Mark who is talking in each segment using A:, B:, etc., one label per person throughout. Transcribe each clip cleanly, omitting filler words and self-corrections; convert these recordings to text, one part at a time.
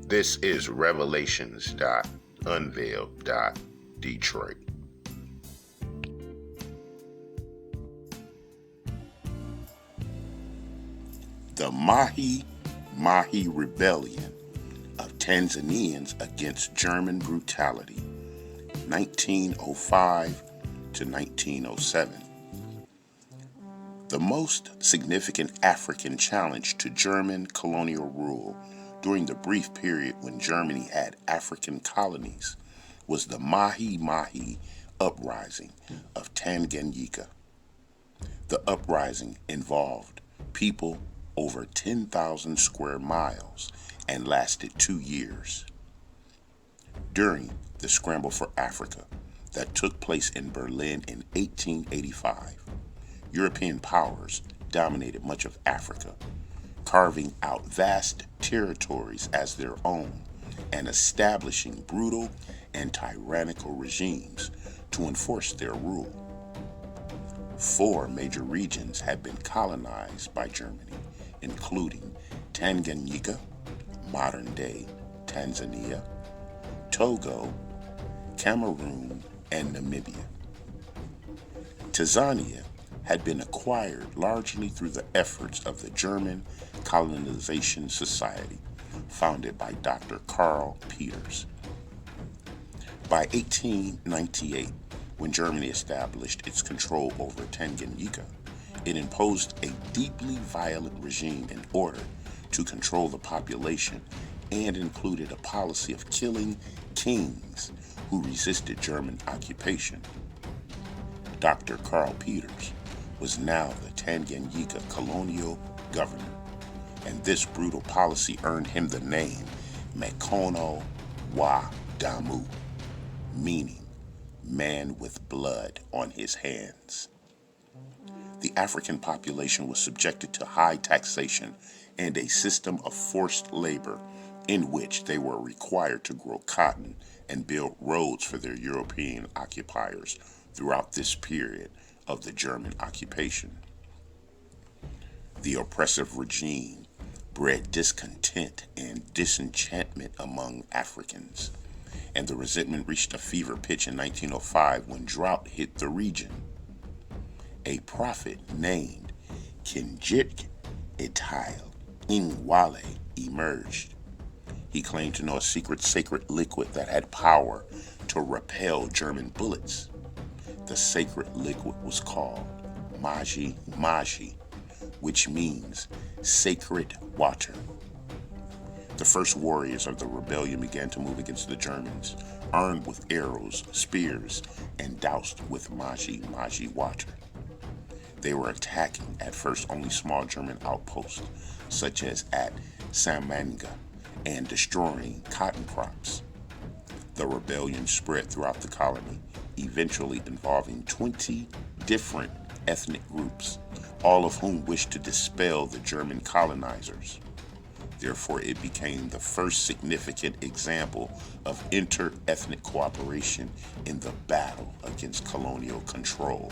A: This is Revelations.Unveiled.Detroit. The MAJI MAJI Rebellion of Tanzanians against German brutality, 1905 to 1907. The most significant African challenge to German colonial rule during the brief period when Germany had African colonies was the MAJI MAJI uprising of Tanganyika. The uprising involved people over 10,000 square miles and lasted 2 years. During the Scramble for Africa that took place in Berlin in 1885, European powers dominated much of Africa, carving out vast territories as their own and establishing brutal and tyrannical regimes to enforce their rule. 4 major regions had been colonized by Germany, including Tanganyika, modern-day Tanzania, Togo, Cameroon, and Namibia. Tanzania had been acquired largely through the efforts of the German Colonization Society, founded by Dr. Karl Peters. By 1898, when Germany established its control over Tanganyika, it imposed a deeply violent regime in order to control the population and included a policy of killing kings who resisted German occupation. Dr. Karl Peters was now the Tanganyika colonial governor, and this brutal policy earned him the name Mkono wa Damu, meaning man with blood on his hands. The African population was subjected to high taxation and a system of forced labor in which they were required to grow cotton and build roads for their European occupiers throughout this period of the German occupation. The oppressive regime bred discontent and disenchantment among Africans, and the resentment reached a fever pitch in 1905 when drought hit the region. A prophet named Cash.App emerged. He claimed to know a secret sacred liquid that had power to repel German bullets. The sacred liquid was called MAJI MAJI, which means sacred water. The first warriors of the rebellion began to move against the Germans, armed with arrows, spears, and doused with MAJI MAJI water. They were attacking at first only small German outposts, such as at Samanga, and destroying cotton crops. The rebellion spread throughout the colony, eventually involving 20 different ethnic groups, all of whom wished to dispel the German colonizers. Therefore, it became the first significant example of inter-ethnic cooperation in the battle against colonial control.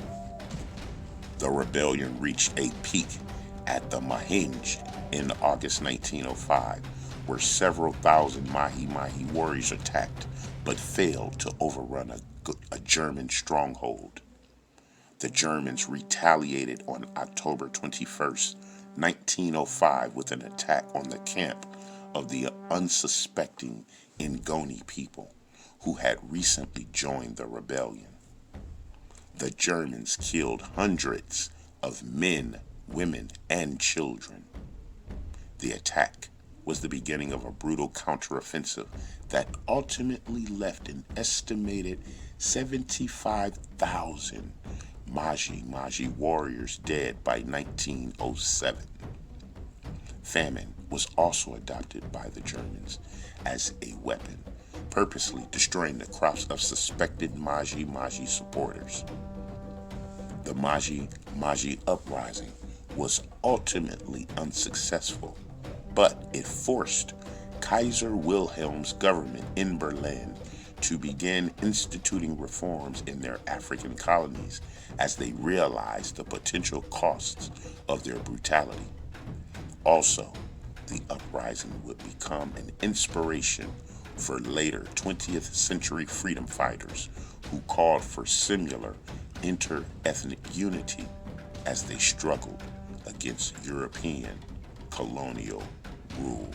A: The rebellion reached a peak at the Mahinj in August 1905, where several thousand MAJI MAJI warriors attacked but failed to overrun a German stronghold. The Germans retaliated on October 21st, 1905 with an attack on the camp of the unsuspecting Ngoni people who had recently joined the rebellion. The Germans killed hundreds of men, women, and children. The attack was the beginning of a brutal counteroffensive that ultimately left an estimated 75,000 MAJI MAJI warriors dead by 1907. Famine was also adopted by the Germans as a weapon, purposely destroying the crops of suspected MAJI MAJI supporters. The MAJI MAJI uprising was ultimately unsuccessful, but it forced Kaiser Wilhelm's government in Berlin to begin instituting reforms in their African colonies as they realized the potential costs of their brutality. Also, the the uprising would become an inspiration for later 20th century freedom fighters who called for similar inter-ethnic unity as they struggled against European colonial rule.